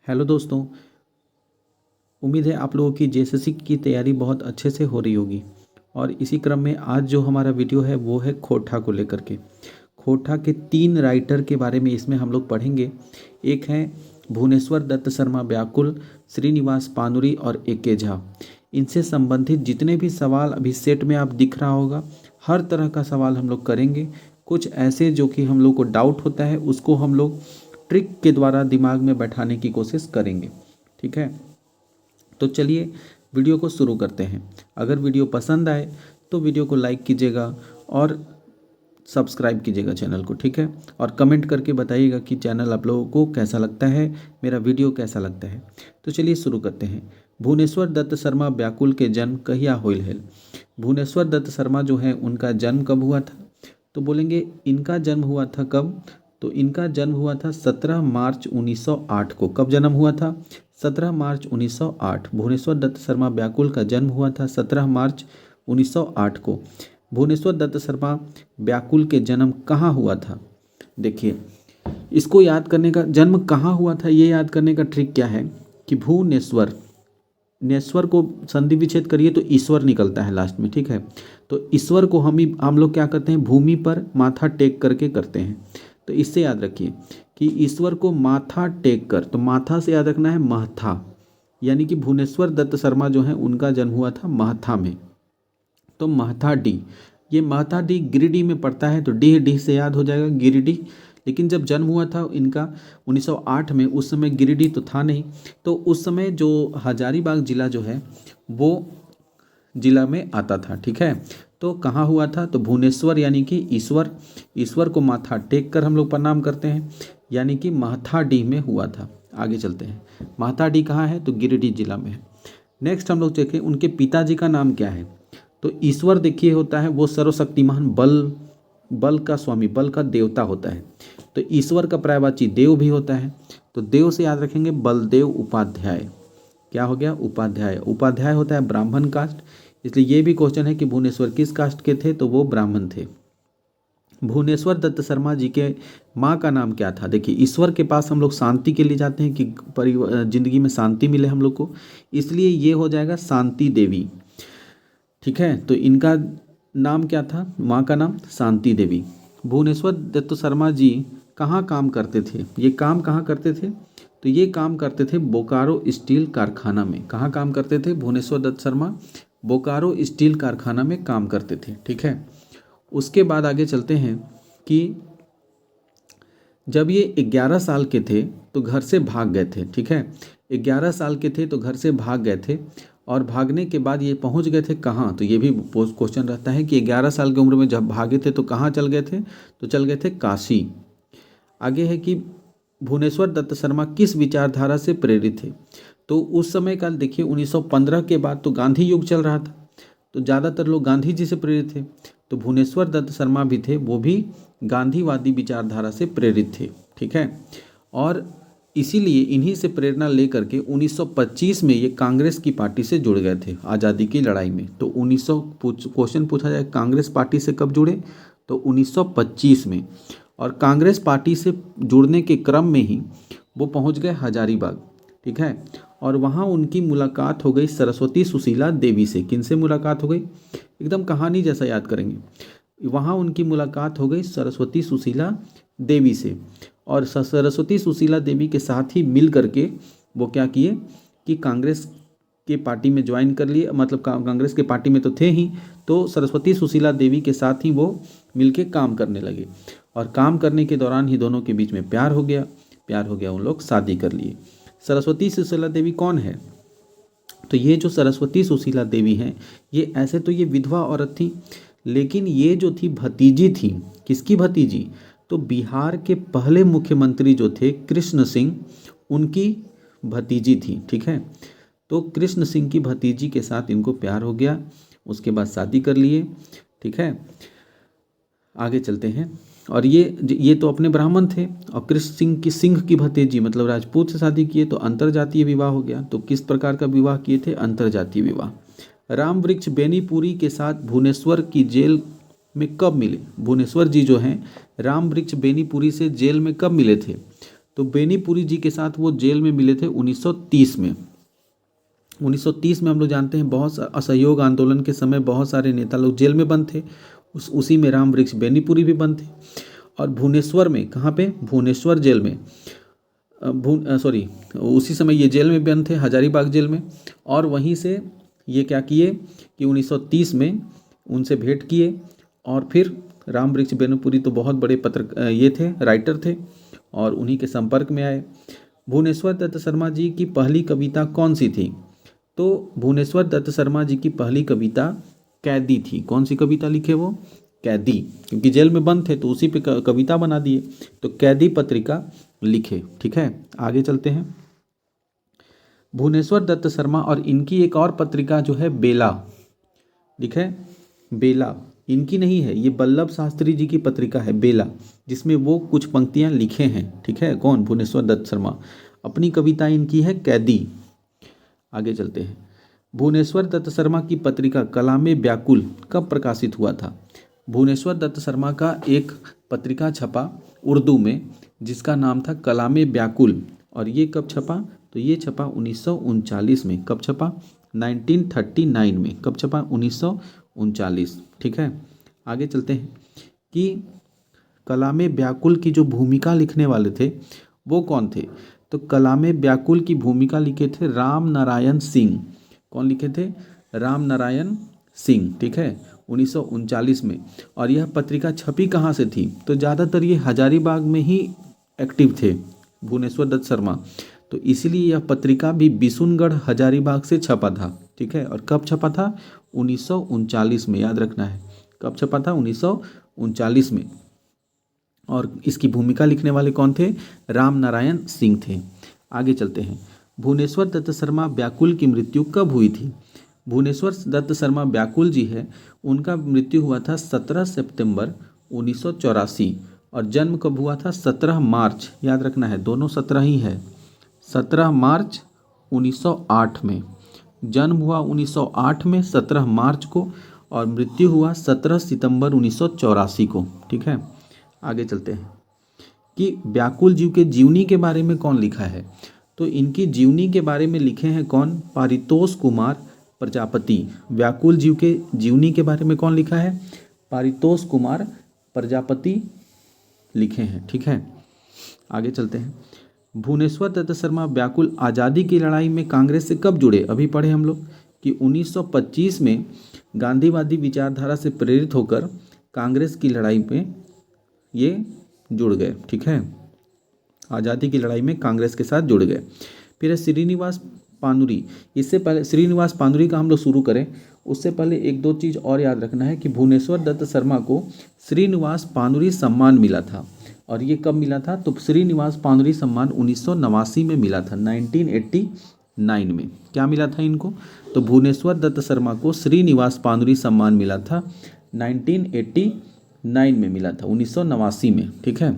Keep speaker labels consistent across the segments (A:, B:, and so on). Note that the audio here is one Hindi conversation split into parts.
A: हेलो दोस्तों, उम्मीद है आप लोगों की जेएसएससी की तैयारी बहुत अच्छे से हो रही होगी। और इसी क्रम में आज जो हमारा वीडियो है वो है खोटा को लेकर के। खोटा के 3 राइटर के बारे में इसमें हम लोग पढ़ेंगे। एक है भुवनेश्वर दत्त शर्मा व्याकुल, श्रीनिवास पानुरी और ए.के. झा। इनसे संबंधित जितने भी सवाल अभी सेट में आप दिख रहा होगा, हर तरह का सवाल हम लोग करेंगे। कुछ ऐसे जो कि हम लोग को डाउट होता है उसको हम लोग ट्रिक के द्वारा दिमाग में बैठाने की कोशिश करेंगे। ठीक है, तो चलिए वीडियो को शुरू करते हैं। अगर वीडियो पसंद आए तो वीडियो को लाइक कीजिएगा और सब्सक्राइब कीजिएगा चैनल को। ठीक है, और कमेंट करके बताइएगा कि चैनल आप लोगों को कैसा लगता है, मेरा वीडियो कैसा लगता है। तो चलिए शुरू करते हैं। भुवनेश्वर दत्त शर्मा व्याकुल के जन्म कहिया होइल है। भुवनेश्वर दत्त शर्मा जो है उनका जन्म कब हुआ था, तो बोलेंगे इनका जन्म हुआ था कब, तो इनका जन्म हुआ था 17 मार्च 1908 को। कब जन्म हुआ था? 17 मार्च 1908। भुवनेश्वर दत्त शर्मा व्याकुल का जन्म हुआ था 17 मार्च 1908 को। भुवनेश्वर दत्त शर्मा व्याकुल के जन्म कहाँ हुआ था? देखिए, इसको याद करने का, जन्म कहाँ हुआ था ये याद करने का ट्रिक क्या है कि भुवनेश्वर, नेश्वर को संधि विच्छेद करिए तो ईश्वर निकलता है लास्ट में। ठीक है, तो ईश्वर को हम लोग क्या करते हैं, भूमि पर माथा टेक करके करते हैं। तो इससे याद रखिए कि ईश्वर को माथा टेक कर, तो माथा से याद रखना है महथा, यानी कि भुवनेश्वर दत्त शर्मा जो है उनका जन्म हुआ था महथा में। तो महथा डी, ये महथा डी गिरिडीह में पड़ता है, तो डी से याद हो जाएगा गिरिडीह। लेकिन जब जन्म हुआ था इनका 1908 में, उस समय गिरिडीह तो था नहीं। तो उस समय जो हजारीबाग जिला जो है वो जिला में आता था। ठीक है, तो कहाँ हुआ था, तो भुवनेश्वर यानी कि ईश्वर, ईश्वर को माथा टेक कर हम लोग प्रणाम करते हैं, यानी कि महथाडीह में हुआ था। आगे चलते हैं, महथाडीह कहाँ है, तो गिरिडीह जिला में है। नेक्स्ट हम लोग देखें उनके पिताजी का नाम क्या है। तो ईश्वर देखिए होता है वो सर्वशक्तिमान, बल का स्वामी, बल का देवता होता है। तो ईश्वर का पर्यायवाची देव भी होता है, तो देव से याद रखेंगे बलदेव उपाध्याय। क्या हो गया, उपाध्याय। उपाध्याय होता है ब्राह्मण कास्ट, इसलिए ये भी क्वेश्चन है कि भुवनेश्वर किस कास्ट के थे, तो वो ब्राह्मण थे। भुवनेश्वर दत्त शर्मा जी के माँ का नाम क्या था? देखिए, ईश्वर के पास हम लोग शांति के लिए जाते हैं कि जिंदगी में शांति मिले हम लोग को, इसलिए ये हो जाएगा शांति देवी। ठीक है, तो इनका नाम क्या था, माँ का नाम शांति देवी। भुवनेश्वर दत्त शर्मा जी कहाँ काम करते थे, ये काम कहाँ करते थे, तो ये काम करते थे बोकारो स्टील कारखाना में। कहाँ काम करते थे भुवनेश्वर दत्त शर्मा? बोकारो स्टील कारखाना में काम करते थे। ठीक है, उसके बाद आगे चलते हैं कि जब ये 11 साल के थे तो घर से भाग गए थे। ठीक है, 11 साल के थे तो घर से भाग गए थे, और भागने के बाद ये पहुंच गए थे कहाँ, तो ये भी क्वेश्चन रहता है कि 11 साल की उम्र में जब भागे थे तो कहाँ चल गए थे, तो चल गए थे काशी। आगे है कि भुवनेश्वर दत्त शर्मा किस विचारधारा से प्रेरित थे। तो उस समय का देखिए 1915 के बाद तो गांधी युग चल रहा था, तो ज़्यादातर लोग गांधी जी से प्रेरित थे। तो भुवनेश्वर दत्त शर्मा भी थे, वो भी गांधीवादी विचारधारा से प्रेरित थे। ठीक है, और इसीलिए इन्हीं से प्रेरणा लेकर के 1925 में ये कांग्रेस की पार्टी से जुड़ गए थे आज़ादी की लड़ाई में। तो 1900 क्वेश्चन पूछा जाए कांग्रेस पार्टी से कब जुड़े, तो 1925 में। और कांग्रेस पार्टी से जुड़ने के क्रम में ही वो पहुंच गए हजारीबाग। ठीक है, और वहाँ उनकी मुलाकात हो गई सरस्वती सुशीला देवी से। किनसे मुलाकात हो गई, एकदम कहानी जैसा याद करेंगे। वहाँ उनकी मुलाकात हो गई सरस्वती सुशीला देवी से, और सरस्वती सुशीला देवी के साथ ही मिल करके वो क्या किए कि कांग्रेस के पार्टी में ज्वाइन कर लिए। मतलब कांग्रेस के पार्टी में तो थे ही, तो सरस्वती सुशीला देवी के साथ ही वो मिलके काम करने लगे, और काम करने के दौरान ही दोनों के बीच में प्यार हो गया, उन लोग शादी कर लिए। सरस्वती सुशीला देवी कौन है, तो ये जो सरस्वती सुशीला देवी हैं, ये ऐसे तो ये विधवा औरत थी, लेकिन ये जो थी भतीजी थी। किसकी भतीजी, तो बिहार के पहले मुख्यमंत्री जो थे कृष्ण सिंह, उनकी भतीजी थी। ठीक है, तो कृष्ण सिंह की भतीजी के साथ इनको प्यार हो गया, उसके बाद शादी कर लिए। ठीक है, आगे चलते हैं। और ये तो अपने ब्राह्मण थे, और कृष्ण सिंह की भतीजी मतलब राजपूत से शादी किए, तो अंतरजातीय विवाह हो गया। तो किस प्रकार का विवाह किए थे, अंतरजातीय विवाह। राम वृक्ष बेनीपुरी के साथ भुवनेश्वर की जेल में कब मिले। भुवनेश्वर जी जो हैं राम वृक्ष बेनीपुरी से जेल में कब मिले थे, तो बेनीपुरी जी के साथ वो जेल में मिले थे 1930 में। 1930 में हम लोग जानते हैं बहुत असहयोग आंदोलन के समय बहुत सारे नेता लोग जेल में बंद थे। उसी में राम वृक्ष बेनीपुरी भी बंद थे। और भुवनेश्वर में, कहाँ पे, भुवनेश्वर जेल में, उसी समय ये जेल में बंद थे, हजारीबाग जेल में। और वहीं से ये क्या किए कि 1930 में उनसे भेंट किए और फिर राम वृक्ष बेनीपुरी तो बहुत बड़े ये थे, राइटर थे, और उन्हीं के संपर्क में आए। भुवनेश्वर दत्त शर्मा जी की पहली कविता कौन सी थी? तो भुवनेश्वर दत्त शर्मा जी की पहली कविता कैदी थी। कौन सी कविता लिखे वो? कैदी, क्योंकि जेल में बंद थे तो उसी पे कविता बना दिए, तो कैदी पत्रिका लिखे। ठीक है, आगे चलते हैं। भुवनेश्वर दत्त शर्मा और इनकी एक और पत्रिका जो है बेला, लिखे बेला, इनकी नहीं है, ये वल्लभ शास्त्री जी की पत्रिका है बेला, जिसमें वो कुछ पंक्तियां लिखे हैं। ठीक है, कौन? भुवनेश्वर दत्त शर्मा। अपनी कविता इनकी है कैदी। आगे चलते हैं। भुवनेश्वर दत्त शर्मा की पत्रिका कलामे व्याकुल कब प्रकाशित हुआ था? भुवनेश्वर दत्त शर्मा का एक पत्रिका छपा उर्दू में जिसका नाम था कलामे व्याकुल, और ये कब छपा? तो ये छपा 1939 में। कब छपा? 1939 में। कब छपा? 1939। ठीक है, आगे चलते हैं कि कलामे व्याकुल की जो भूमिका लिखने वाले थे वो कौन थे? तो कलामे व्याकुल की भूमिका लिखे थे राम नारायण सिंह। कौन लिखे थे? राम नारायण सिंह। ठीक है, 1939 में। और यह पत्रिका छपी कहाँ से थी? तो ज़्यादातर ये हजारीबाग में ही एक्टिव थे भुवनेश्वर दत्त शर्मा, तो इसीलिए यह पत्रिका भी बिशुनगढ़ हजारीबाग से छपा था। ठीक है, और कब छपा था? 1939 में, याद रखना है। कब छपा था? 1939 में। और इसकी भूमिका लिखने वाले कौन थे? राम नारायण सिंह थे। आगे चलते हैं। भुवनेश्वर दत्त शर्मा व्याकुल की मृत्यु कब हुई थी? भुवनेश्वर दत्त शर्मा व्याकुल जी है, उनका मृत्यु हुआ था 17 सितंबर 1984। और जन्म कब हुआ था? 17 मार्च, याद रखना है, दोनों 17 ही है। 17 मार्च 1908 में जन्म हुआ, 1908 में 17 मार्च को, और मृत्यु हुआ 17 सितंबर 1984 को। ठीक है, आगे चलते हैं कि व्याकुल जी के जीवनी के बारे में कौन लिखा है? तो इनकी जीवनी के बारे में लिखे हैं कौन? पारितोष कुमार प्रजापति। व्याकुल जी के जीवनी के बारे में कौन लिखा है? पारितोष कुमार प्रजापति लिखे हैं। ठीक है, आगे चलते हैं। भुवनेश्वर दत्त शर्मा व्याकुल आज़ादी की लड़ाई में कांग्रेस से कब जुड़े? अभी पढ़े हम लोग कि 1925 में गांधीवादी विचारधारा से प्रेरित होकर कांग्रेस की लड़ाई में ये जुड़ गए। ठीक है, आज़ादी की लड़ाई में कांग्रेस के साथ जुड़ गए। फिर है श्रीनिवास पानुरी। इससे पहले श्रीनिवास पानुरी का हम लोग शुरू करें, उससे पहले एक दो चीज़ और याद रखना है कि भुवनेश्वर दत्त शर्मा को श्रीनिवास पानुरी सम्मान मिला था। और ये कब मिला था? तो श्रीनिवास पानुरी सम्मान 1989 में मिला था, 1989 में। क्या मिला था इनको? तो भुवनेश्वर दत्त शर्मा को श्रीनिवास पानुरी सम्मान मिला था 1989 में मिला था, 1989 में। ठीक है,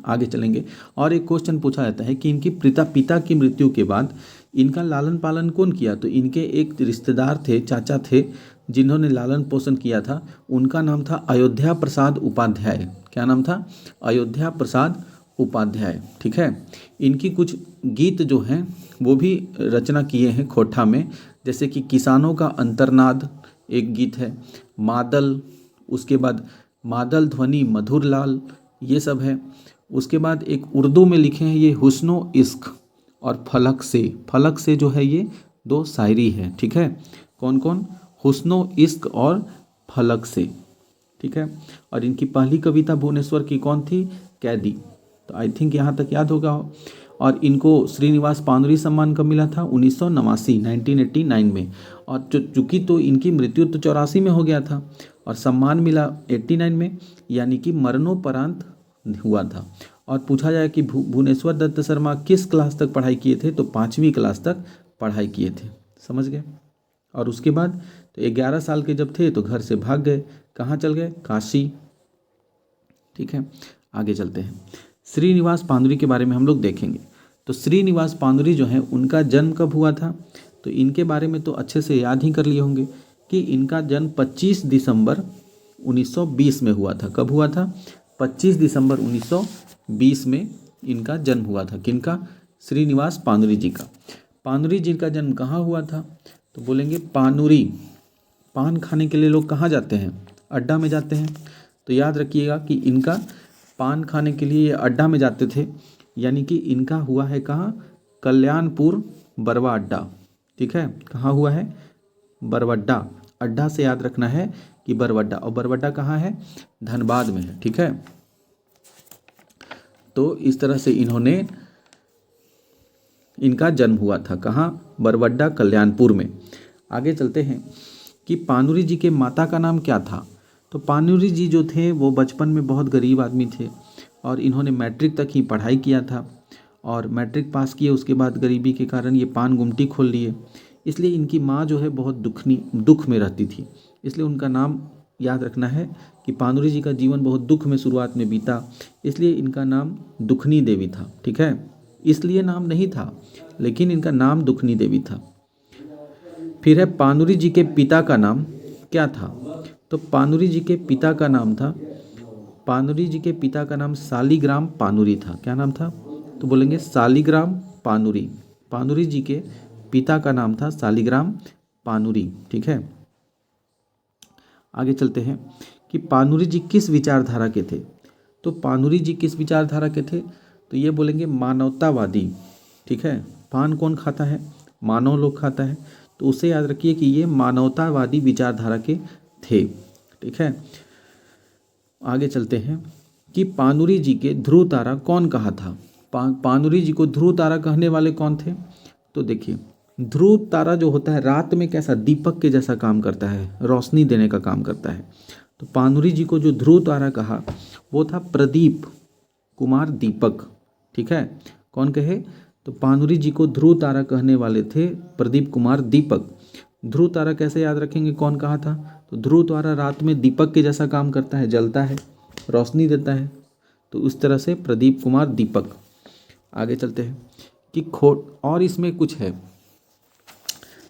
A: आगे चलेंगे। और एक क्वेश्चन पूछा जाता है कि इनकी पिता की मृत्यु के बाद इनका लालन पालन कौन किया? तो इनके एक रिश्तेदार थे, चाचा थे, जिन्होंने लालन पोषण किया था। उनका नाम था अयोध्या प्रसाद उपाध्याय। क्या नाम था? अयोध्या प्रसाद उपाध्याय। ठीक है, इनकी कुछ गीत जो हैं वो भी रचना किए हैं खोठा में, जैसे कि किसानों का अंतर्नाद एक गीत है, मादल, उसके बाद मादल ध्वनि मधुर लाल, ये सब है। उसके बाद एक उर्दू में लिखे हैं ये हुस्नो इश्क और फलक से जो है ये दो शायरी है। ठीक है, कौन कौन? हुस्नो इश्क और फलक से। ठीक है, और इनकी पहली कविता भुवनेश्वर की कौन थी? कैदी। तो आई थिंक यहाँ तक याद होगा। और इनको श्रीनिवास पानुरी सम्मान कब मिला था? 1989 में। और चूंकि तो इनकी मृत्यु तो 84 में हो गया था और सम्मान मिला 89 में, यानी कि मरणोपरांत हुआ था। और पूछा जाए कि भुवनेश्वर दत्त शर्मा किस क्लास तक पढ़ाई किए थे? तो 5वीं क्लास तक पढ़ाई किए थे। समझ गए? और उसके बाद तो 11 साल के जब थे तो घर से भाग गए। कहाँ चल गए? काशी। ठीक है, आगे चलते हैं। श्रीनिवास पानुरी के बारे में हम लोग देखेंगे। तो श्रीनिवास पानुरी जो है उनका जन्म कब हुआ था? तो इनके बारे में तो अच्छे से याद ही कर लिए होंगे कि इनका जन्म 25 दिसंबर 1920 में हुआ था। कब हुआ था? 25 दिसंबर 1920 में इनका जन्म हुआ था। किनका? श्रीनिवास पानुरी जी का। पानुरी जी का जन्म कहाँ हुआ था? तो बोलेंगे पानुरी। पान खाने के लिए लोग कहाँ जाते हैं? अड्डा में जाते हैं। तो याद रखिएगा कि इनका पान खाने के लिए अड्डा में जाते थे, यानी कि इनका हुआ है कहाँ? कल्याणपुर बरवा अड्डा। ठीक है, कहाँ हुआ है? बरवड्डा। अड्डा से याद रखना है कि बरवड्डा, और बरवड्डा कहाँ है? धनबाद में है। ठीक है, तो इस तरह से इनका जन्म हुआ था। कहाँ? बरवड्डा, कल्याणपुर में। आगे चलते हैं कि पानुरी जी के माता का नाम क्या था? तो पानुरी जी जो थे वो बचपन में बहुत गरीब आदमी थे और इन्होंने मैट्रिक तक ही पढ़ाई किया था, और मैट्रिक पास किए उसके बाद गरीबी के कारण ये पान गुमटी खोल लिए। इसलिए इनकी माँ जो है बहुत दुख में रहती थी, इसलिए उनका नाम याद रखना है कि पानुरी जी का जीवन बहुत दुख में शुरुआत में बीता, इसलिए इनका नाम दुखनी देवी था। ठीक है, इसलिए नाम नहीं था, लेकिन इनका नाम दुखनी देवी था। फिर है पानुरी जी के पिता का नाम क्या था? तो पानुरी जी के पिता का नाम था, पानुरी जी के पिता का नाम सालीग्राम पानुरी था। क्या नाम था? तो बोलेंगे सालीग्राम पानुरी। पानुरी जी के पिता का नाम था सालीग्राम पानुरी। ठीक है, आगे चलते हैं कि पानुरी जी किस विचारधारा के थे? तो पानुरी जी किस विचारधारा के थे? तो ये बोलेंगे मानवतावादी। ठीक है, पान कौन खाता है? मानव लोग खाता है, तो उसे याद रखिए कि ये मानवतावादी विचारधारा के थे। ठीक है, आगे चलते हैं कि पानुरी जी के ध्रुव तारा कौन कहा था? पानुरी जी को ध्रुव तारा कहने वाले कौन थे? तो देखिए, ध्रुव तारा जो होता है रात में कैसा? दीपक के जैसा काम करता है, रोशनी देने का काम करता है। तो पानुरी जी को जो ध्रुव तारा कहा वो था प्रदीप कुमार दीपक। ठीक है, कौन कहे? तो पानुरी जी को ध्रुव तारा कहने वाले थे प्रदीप कुमार दीपक। ध्रुव तारा कैसे याद रखेंगे कौन कहा था? तो ध्रुव तारा रात में दीपक के जैसा काम करता है, जलता है, रोशनी देता है, तो उस तरह से प्रदीप कुमार दीपक। आगे चलते हैं कि और इसमें कुछ है।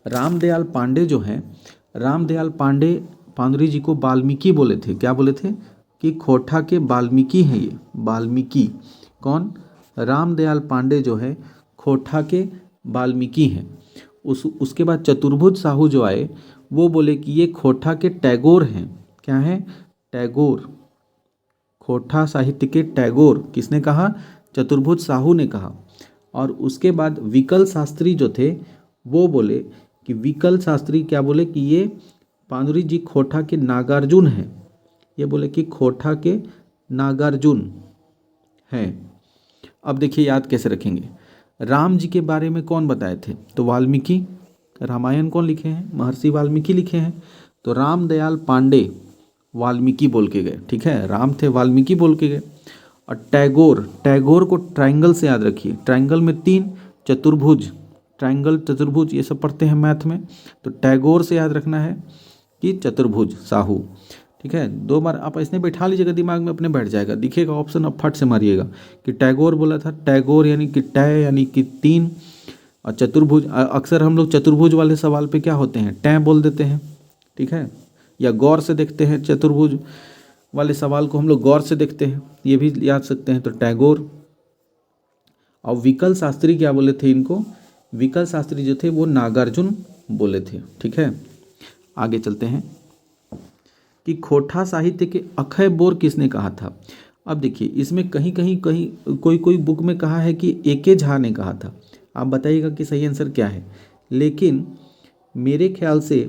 A: रामदयाल पांडे जो हैं, रामदयाल पांडे पानुरी जी को वाल्मीकि बोले थे। क्या बोले थे? कि खोरठा के वाल्मीकि हैं ये। वाल्मीकि कौन? रामदयाल पांडे जो है खोरठा के वाल्मीकि हैं। उसके बाद चतुर्भुज साहू जो आए वो बोले कि ये खोरठा के टैगोर हैं। क्या हैं? टैगोर। खोरठा साहित्य के टैगोर किसने कहा? चतुर्भुज साहू ने कहा। और उसके बाद विकल शास्त्री जो थे वो बोले कि विकल शास्त्री क्या बोले कि ये पानुरी जी खोरठा के नागार्जुन हैं। ये बोले कि खोरठा के नागार्जुन हैं। अब देखिए याद कैसे रखेंगे। राम जी के बारे में कौन बताए थे? तो वाल्मीकि। रामायण कौन लिखे हैं? महर्षि वाल्मीकि लिखे हैं। तो रामदयाल पांडे वाल्मीकि बोल के गए। ठीक है, राम थे वाल्मीकि बोल के गए। और टैगोर, टैगोर को ट्रायंगल से याद रखिए। ट्रायंगल में 3, चतुर्भुज, ट्रायंगल चतुर्भुज ये सब पढ़ते हैं मैथ में, तो टैगोर से याद रखना है कि चतुर्भुज साहू। ठीक है, 2 बार आप ऐसे बैठा लीजिएगा, दिमाग में अपने बैठ जाएगा, दिखेगा ऑप्शन, अब फट से मारिएगा कि टैगोर बोला था। टैगोर यानी कि टै यानी कि 3, और चतुर्भुज अक्सर हम लोग चतुर्भुज वाले सवाल पे क्या होते हैं? टै बोल देते हैं। ठीक है, या गौर से देखते हैं, चतुर्भुज वाले सवाल को हम लोग गौर से देखते हैं, ये भी याद सकते हैं। तो टैगोर। और विकल शास्त्री क्या बोले थे इनको? विकल शास्त्री जो थे वो नागार्जुन बोले थे। ठीक है, आगे चलते हैं कि खोरठा साहित्य के अक्षय बोर किसने कहा था? अब देखिए इसमें कहीं कोई बुक में कहा है कि ए.के. झा ने कहा था। आप बताइएगा कि सही आंसर क्या है। लेकिन मेरे ख्याल से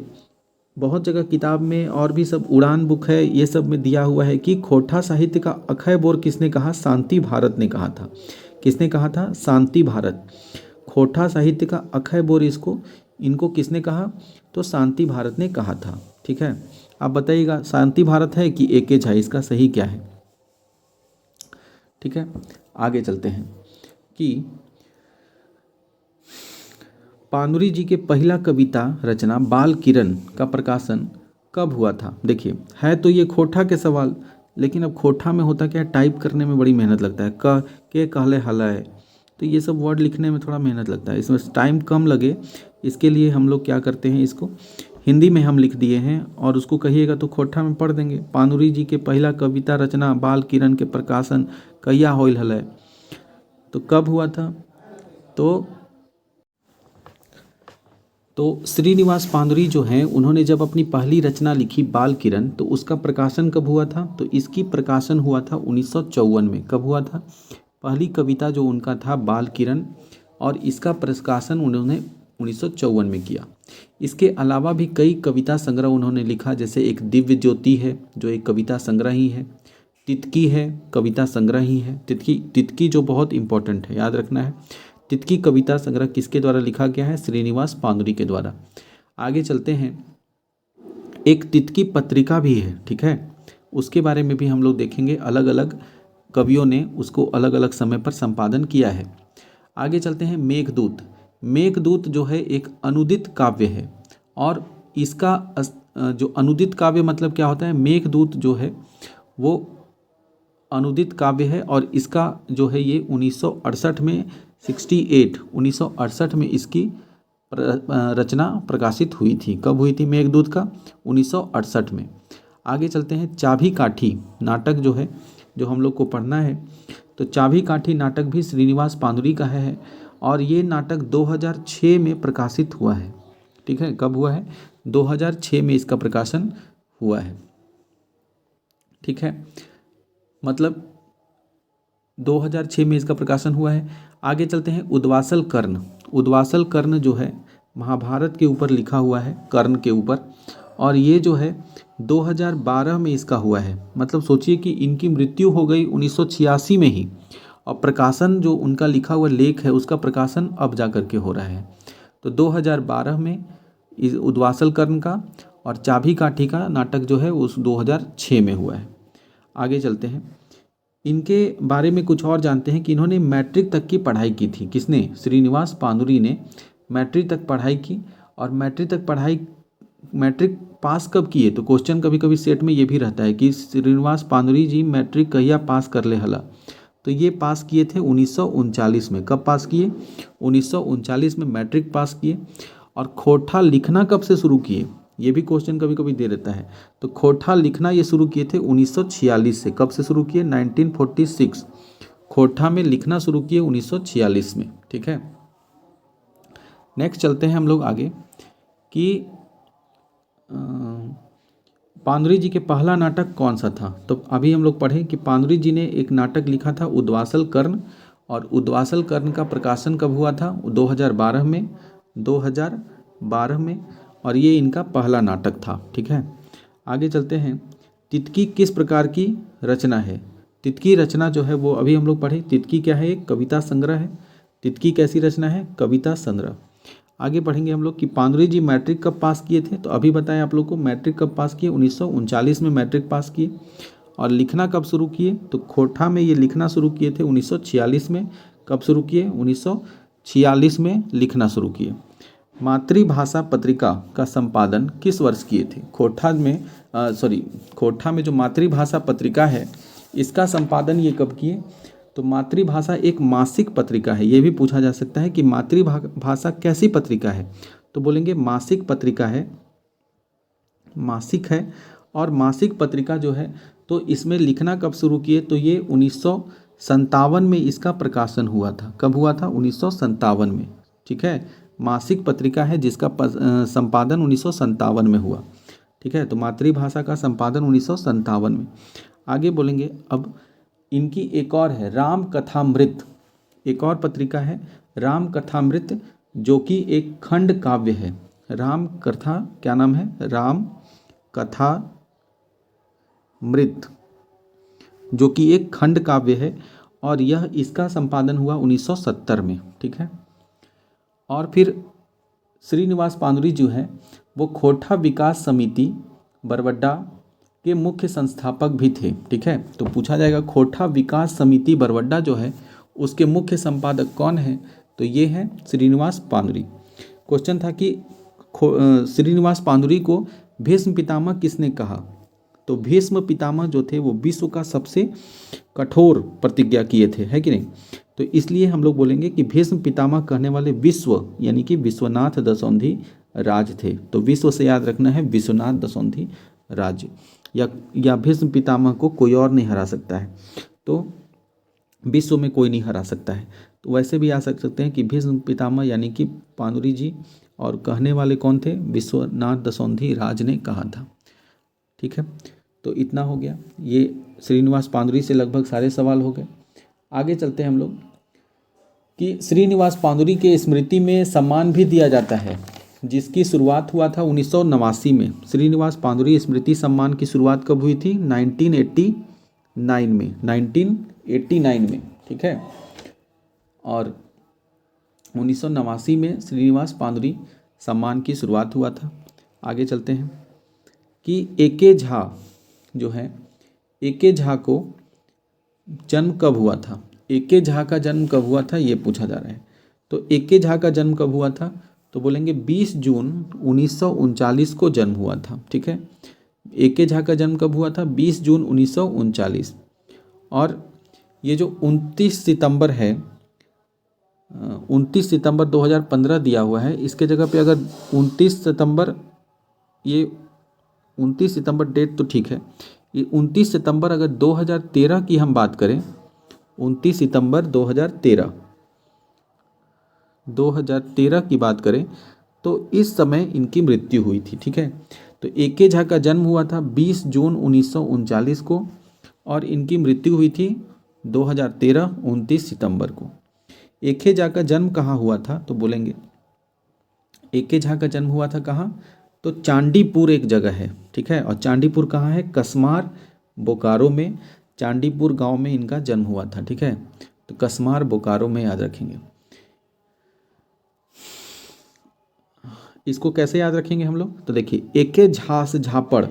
A: बहुत जगह किताब में और भी सब उड़ान बुक है, ये सब में दिया हुआ है कि खोरठा साहित्य का अक्षय बोर किसने कहा? शांति भारत ने कहा था। किसने कहा था? शांति भारत। खोरठा साहित्य का अक्षय बोर इनको किसने कहा? तो शांति भारत ने कहा था। ठीक है, आप बताइएगा शांति भारत है कि ए.के. झा, इसका सही क्या है? ठीक है, आगे चलते हैं कि पानुरी जी के पहला कविता रचना बाल किरण का प्रकाशन कब हुआ था? देखिए है तो ये खोरठा के सवाल, लेकिन अब खोरठा में होता क्या है, टाइप करने में बड़ी मेहनत लगता है। के कहले हलय, तो ये सब वर्ड लिखने में थोड़ा मेहनत लगता है, इसमें टाइम कम लगे, इसके लिए हम लोग क्या करते हैं, इसको हिंदी में हम लिख दिए हैं और उसको कहिएगा तो खोरठा में पढ़ देंगे। पानुरी जी के पहला कविता रचना बाल किरण के प्रकाशन कहिया होइल हलय? तो कब हुआ था? तो श्रीनिवास पांदुरी जो हैं उन्होंने जब अपनी पहली रचना लिखी बाल किरण, तो उसका प्रकाशन कब हुआ था? तो इसकी प्रकाशन हुआ था 1954 में। कब हुआ था? पहली कविता जो उनका था बाल किरण, और इसका प्रकाशन उन्होंने 1954 में किया। इसके अलावा भी कई कविता संग्रह उन्होंने लिखा, जैसे एक दिव्य ज्योति है जो एक कविता संग्रह ही है, तितकी है कविता संग्रह ही है। तितकी जो बहुत इंपॉर्टेंट है, याद रखना है। तितकी कविता संग्रह किसके द्वारा लिखा गया है? श्रीनिवास पांदुरी के द्वारा। आगे चलते हैं, एक तितकी पत्रिका भी है, ठीक है, उसके बारे में भी हम लोग देखेंगे। अलग अलग कवियों ने उसको अलग अलग समय पर संपादन किया है। आगे चलते हैं, मेघदूत। मेघदूत जो है एक अनुदित काव्य है, और इसका जो अनुदित काव्य मतलब क्या होता है? मेघदूत जो है वो अनुदित काव्य है, और इसका जो है ये 1968 में 1968 में इसकी रचना प्रकाशित हुई थी। कब हुई थी मेघदूत का? 1968 में। आगे चलते हैं, चाभी काठी नाटक जो है, जो हम लोग को पढ़ना है, तो चाभी काठी नाटक भी श्रीनिवास पांदुरी का है, और ये नाटक 2006 में प्रकाशित हुआ है, ठीक है। कब हुआ है? 2006 में इसका प्रकाशन हुआ है, ठीक है, मतलब 2006 में इसका प्रकाशन हुआ है। आगे चलते हैं, उद्वासल कर्ण। उद्वासल कर्ण जो है महाभारत के ऊपर लिखा हुआ है, कर्ण के ऊपर, और ये जो है 2012 में इसका हुआ है। मतलब सोचिए कि इनकी मृत्यु हो गई 1986 में ही, और प्रकाशन जो उनका लिखा हुआ लेख है उसका प्रकाशन अब जा कर के हो रहा है। तो 2012 में इस उद्वासल कर्ण का, और चाभी काठी का नाटक जो है उस 2006 में हुआ है। आगे चलते हैं, इनके बारे में कुछ और जानते हैं कि इन्होंने मैट्रिक तक की पढ़ाई की थी। किसने? श्रीनिवास पांदुरी ने मैट्रिक तक पढ़ाई की, और मैट्रिक पास कब किए? तो क्वेश्चन कभी कभी सेट में ये भी रहता है कि श्रीनिवास पांदुरी जी मैट्रिक कहिया पास कर ले हला, तो ये पास किए थे 1939 में। कब पास किए? 1939 में मैट्रिक पास किए। और खोटा लिखना कब से शुरू किए? ये भी क्वेश्चन कभी कभी दे देता है। तो खोटा लिखना ये शुरू किए थे 1946 से। कब से शुरू किए? 1946। खोटा में लिखना शुरू किए 1946 में, ठीक है। नेक्स्ट चलते हैं हम लोग आगे कि पांदुरी जी के पहला नाटक कौन सा था। तो अभी हम लोग पढ़े कि पांदुरी जी ने एक नाटक लिखा था उद्वासल कर्ण, और उद्वासल कर्ण का प्रकाशन कब हुआ था? 2012 में। 2012 में, और ये इनका पहला नाटक था, ठीक है। आगे चलते हैं, तितकी किस प्रकार की रचना है? तितकी रचना जो है वो अभी हम लोग पढ़े। तितकी क्या है? एक कविता संग्रह है। तितकी कैसी रचना है? कविता संग्रह। आगे पढ़ेंगे हम लोग कि पांदुरी जी मैट्रिक कब पास किए थे। तो अभी बताएं आप लोग को, मैट्रिक कब पास किए? 1939 में मैट्रिक पास किए। और लिखना कब शुरू किए? तो खोटा में ये लिखना शुरू किए थे 1946 में। कब शुरू किए? 1946 में लिखना शुरू किए। मातृभाषा पत्रिका का संपादन किस वर्ष किए थे? खोटा में जो मातृभाषा पत्रिका है इसका संपादन ये कब किए? तो मातृभाषा एक मासिक पत्रिका है। ये भी पूछा जा सकता है कि मातृभाषा कैसी पत्रिका है, तो बोलेंगे मासिक पत्रिका है, मासिक है। और मासिक पत्रिका जो है तो इसमें लिखना कब शुरू किए? तो ये 1957 में इसका प्रकाशन हुआ था। कब हुआ था? 1957 में, ठीक है। मासिक पत्रिका है जिसका संपादन 1957 में हुआ, ठीक है। तो मातृभाषा का संपादन 1957 में। आगे बोलेंगे अब इनकी एक और है राम कथामृत। एक और पत्रिका है राम कथामृत, जो कि एक खंड काव्य है। राम कथा, क्या नाम है? राम कथामृत, जो कि एक खंड काव्य है, और यह इसका संपादन हुआ 1970 में, ठीक है। और फिर श्रीनिवास पांदुरी जो है वो खोटा विकास समिति बरवड्डा के मुख्य संस्थापक भी थे, ठीक है। तो पूछा जाएगा खोटा विकास समिति बरवड्डा जो है उसके मुख्य संपादक कौन है? तो ये है श्रीनिवास पांदुरी। क्वेश्चन था कि श्रीनिवास पांदुरी को भीष्म पितामह किसने कहा? तो भीष्म पितामह जो थे वो विश्व का सबसे कठोर प्रतिज्ञा किए थे, है कि नहीं। तो इसलिए हम लोग बोलेंगे कि भीष्म पितामह कहने वाले विश्व यानी कि विश्वनाथ दसौंधी राज थे। तो विश्व से याद रखना है विश्वनाथ दसौंधी राज, या भीष्म पितामह को कोई और नहीं हरा सकता है। तो विश्व में कोई नहीं हरा सकता है। तो वैसे भी आ सकते हैं कि भीष्म पितामह यानी कि पानुरी जी, और कहने वाले कौन थे? विश्वनाथ दसौंधी राज ने कहा था। ठीक है, तो इतना हो गया। ये श्रीनिवास पानुरी से लगभग सारे सवाल हो गए। आगे चलते हैं हम लोग कि श्रीनिवास पानुरी के स्मृति में सम्मान भी दिया जाता है, जिसकी शुरुआत हुआ था 1989 में। श्रीनिवास पानुरी स्मृति सम्मान की शुरुआत कब हुई थी? 1989 में, 1989 में। ठीक है, और 1989 में श्रीनिवास पानुरी सम्मान की शुरुआत हुआ था। आगे चलते हैं कि ए.के. झा जो है, ए.के. झा को जन्म कब हुआ था? ए.के. झा का जन्म कब हुआ था, ये पूछा जा रहा है। तो ए.के. झा का जन्म कब हुआ था? तो बोलेंगे 20 जून 1939 को जन्म हुआ था। ठीक है, ए.के. झा का जन्म कब हुआ था? 20 जून 1939। और ये जो 29 सितंबर है, 29 सितंबर 2015 दिया हुआ है, इसके जगह पे अगर 29 सितंबर, ये 29 सितंबर डेट तो ठीक है, ये 29 सितंबर अगर 2013 की हम बात करें, 29 सितंबर 2013 की बात करें, तो इस समय इनकी मृत्यु हुई थी। ठीक है, तो ए.के. झा का जन्म हुआ था 20 जून 1939 को, और इनकी मृत्यु हुई थी 2013 29 सितंबर को। ए.के. झा का जन्म कहाँ हुआ था? तो बोलेंगे ए.के. झा का जन्म हुआ था कहाँ? तो चांदीपुर एक जगह है। ठीक है, और चांदीपुर कहाँ है? कसमार, बोकारो में। चांदीपुर गांव में इनका जन्म हुआ था। ठीक है, तो कसमार, बोकारो में याद रखेंगे। इसको कैसे याद रखेंगे हम लोग? तो देखिए, ए.के. झा से झापड़,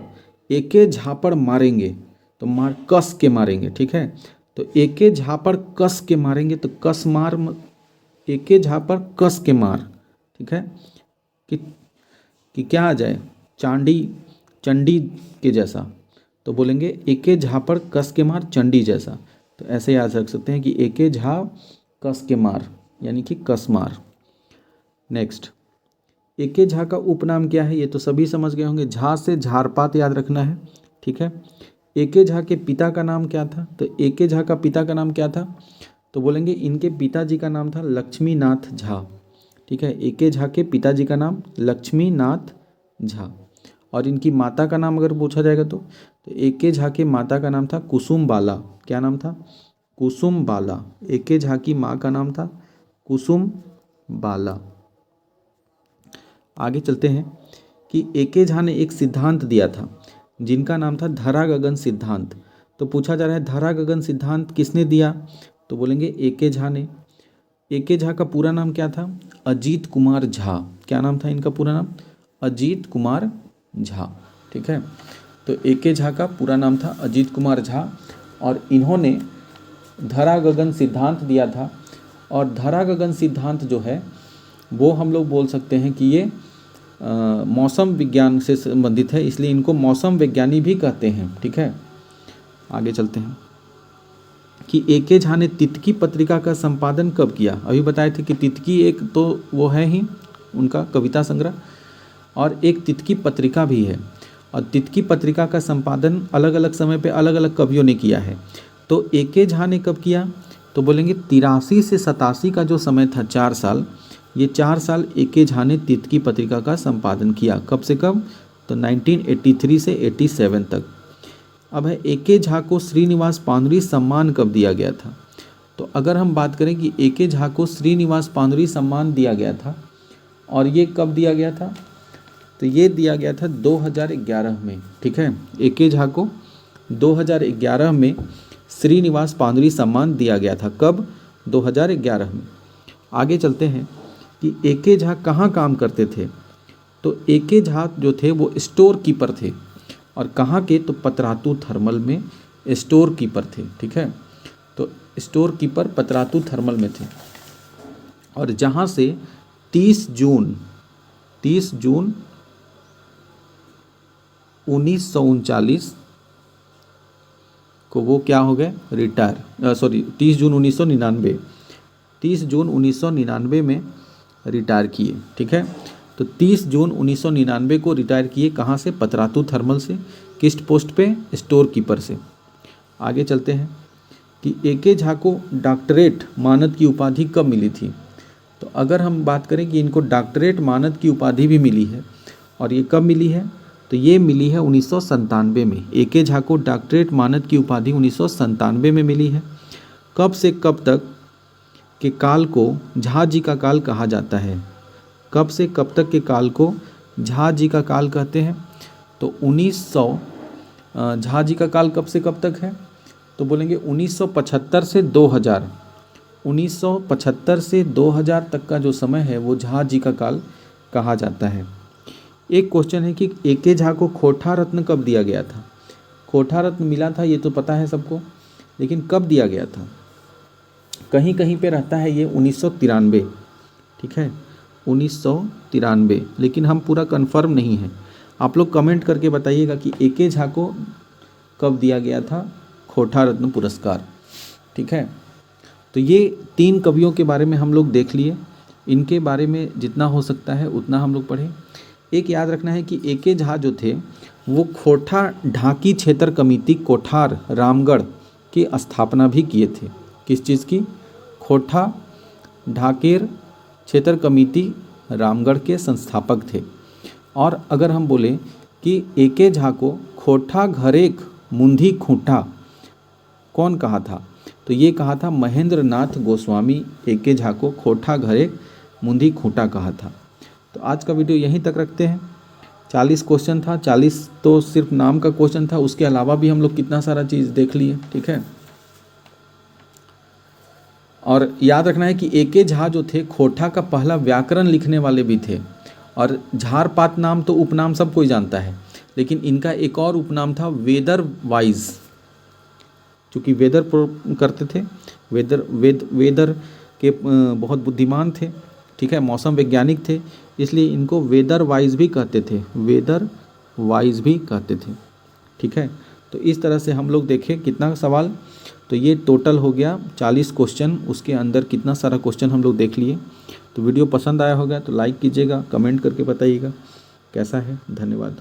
A: ए.के. झापड़ मारेंगे तो मार कस के मारेंगे। ठीक है, तो ए.के. झापड़ कस के मारेंगे तो कस मार, ए.के. झापड़ कस के मार। ठीक है, कि क्या आ जाए? चंडी के जैसा, तो बोलेंगे ए.के. झापड़ कस के मार चंडी जैसा। तो ऐसे याद रख सकते हैं कि ए.के. झा कस के मार यानी कि कस मार। Next, A K. झा का उपनाम क्या है? ये तो सभी समझ गए होंगे, झा से झारपात याद रखना है। ठीक है, ए.के. झा के पिता का नाम क्या था? तो ए.के. झा का पिता का नाम क्या था? तो बोलेंगे इनके पिताजी का नाम था लक्ष्मीनाथ झा। ठीक है, ए.के. झा के पिताजी का नाम लक्ष्मीनाथ झा। और इनकी माता का नाम अगर पूछा जाएगा तो ए.के. झा के माता का नाम था कुसुम बाला। क्या नाम था? कुसुम बाला। ए.के. झा की माँ का नाम था कुसुम बाला। आगे चलते हैं कि ए.के. झा ने एक सिद्धांत दिया था जिनका नाम था धरा गगन सिद्धांत। तो पूछा जा रहा है धरा गगन सिद्धांत किसने दिया? तो बोलेंगे ए.के. झा ने। ए.के. झा का पूरा नाम क्या था? अजीत कुमार झा। क्या नाम था इनका पूरा नाम? अजीत कुमार झा। ठीक है, तो ए.के. झा का पूरा नाम था अजीत कुमार झा, और इन्होंने धरा गगन सिद्धांत दिया था। और धरा गगन सिद्धांत जो है वो हम लोग बोल सकते हैं कि ये मौसम विज्ञान से संबंधित है, इसलिए इनको मौसम विज्ञानी भी कहते हैं। ठीक है, आगे चलते हैं कि ए.के. झा ने तितकी पत्रिका का संपादन कब किया? अभी बताए थे कि तितकी एक तो वो है ही उनका कविता संग्रह, और एक तितकी पत्रिका भी है, और तितकी पत्रिका का संपादन अलग अलग समय पे अलग अलग कवियों ने किया है। तो ए.के. झा ने कब किया? तो बोलेंगे 83 से 87 का जो समय था, 4 साल, ये 4 साल ए.के. झा ने तितकी पत्रिका का संपादन किया। कब से कब? तो 1983 से 87 तक। अब है ए.के. झा को श्रीनिवास पानुरी सम्मान कब दिया गया था? तो अगर हम बात करें कि ए.के. झा को श्रीनिवास पानुरी सम्मान दिया गया था, और ये कब दिया गया था? तो ये दिया गया था 2011 में। ठीक है, ए.के. झा को 2011 में श्रीनिवास पानुरी सम्मान दिया गया था। कब? 2011 में। आगे चलते हैं कि ए.के. झा कहाँ काम करते थे? तो ए.के. झा जो थे वो स्टोर कीपर थे, और कहाँ के? तो पतरातू थर्मल में स्टोर कीपर थे। ठीक है, तो स्टोर कीपर पतरातू थर्मल में थे, और जहाँ से 30 जून 1939 को वो क्या हो गए? रिटायर। 30 जून 1999 में रिटायर किए। ठीक है, तो 30 जून 1999 को रिटायर किए। कहाँ से? पतरातू थर्मल से। किस पोस्ट पे? स्टोर कीपर से। आगे चलते हैं कि ए.के. झा को डॉक्टरेट मानद की उपाधि कब मिली थी। तो अगर हम बात करें कि इनको डॉक्टरेट मानद की उपाधि भी मिली है और ये कब मिली है, तो ये मिली है 1997 में। ए.के. झा को डॉक्टरेट मानद की उपाधि 1997 में मिली है। कब से कब तक के काल को झा जी का काल कहा जाता है। कब से कब तक के काल को झा जी का काल कहते हैं। तो 1900 झा जी का काल कब से कब तक है, तो बोलेंगे 1975 से 2000। 1975 से 2000 तक का जो समय है वो झा जी का काल कहा जाता है। एक क्वेश्चन है कि ए.के. झा को खोटा रत्न कब दिया गया था। खोटा रत्न मिला था ये तो पता है सबको, लेकिन कब दिया गया था। कहीं कहीं पे रहता है ये 1993, ठीक है, 1993, लेकिन हम पूरा कंफर्म नहीं है। आप लोग कमेंट करके बताइएगा कि ए.के. झा को कब दिया गया था खोटा रत्न पुरस्कार, ठीक है। तो ये 3 कवियों के बारे में हम लोग देख लिए, इनके बारे में जितना हो सकता है उतना हम लोग पढ़ें। एक याद रखना है कि ए.के. झा जो थे वो खोटा ढाकी क्षेत्र कमेटी कोठार रामगढ़ की स्थापना भी किए थे। किस चीज़ की, खोटा ढाकेर क्षेत्र कमेटी रामगढ़ के संस्थापक थे। और अगर हम बोले कि ए.के. झा को खोटा घरेक मुंधी खूंटा कौन कहा था, तो ये कहा था महेंद्र नाथ गोस्वामी। ए.के. झा को खोटा घरेक मुंधी खूंटा कहा था। तो आज का वीडियो यहीं तक रखते हैं। 40 क्वेश्चन था, 40 तो सिर्फ नाम का क्वेश्चन था, उसके अलावा भी हम लोग कितना सारा चीज़ देख लिए, ठीक है। और याद रखना है कि ए.के. झा जो थे खोटा का पहला व्याकरण लिखने वाले भी थे। और झारपात नाम तो उपनाम सब कोई जानता है, लेकिन इनका एक और उपनाम था वेदर वाइज, क्योंकि वेदर करते थे, वेदर के बहुत बुद्धिमान थे, ठीक है, मौसम वैज्ञानिक थे, इसलिए इनको वेदर वाइज भी कहते थे, वेदर वाइज भी कहते थे, ठीक है। तो इस तरह से हम लोग देखें कितना सवाल, तो ये टोटल हो गया 40 क्वेश्चन, उसके अंदर कितना सारा क्वेश्चन हम लोग देख लिए। तो वीडियो पसंद आया होगा तो लाइक कीजिएगा, कमेंट करके बताइएगा कैसा है। धन्यवाद।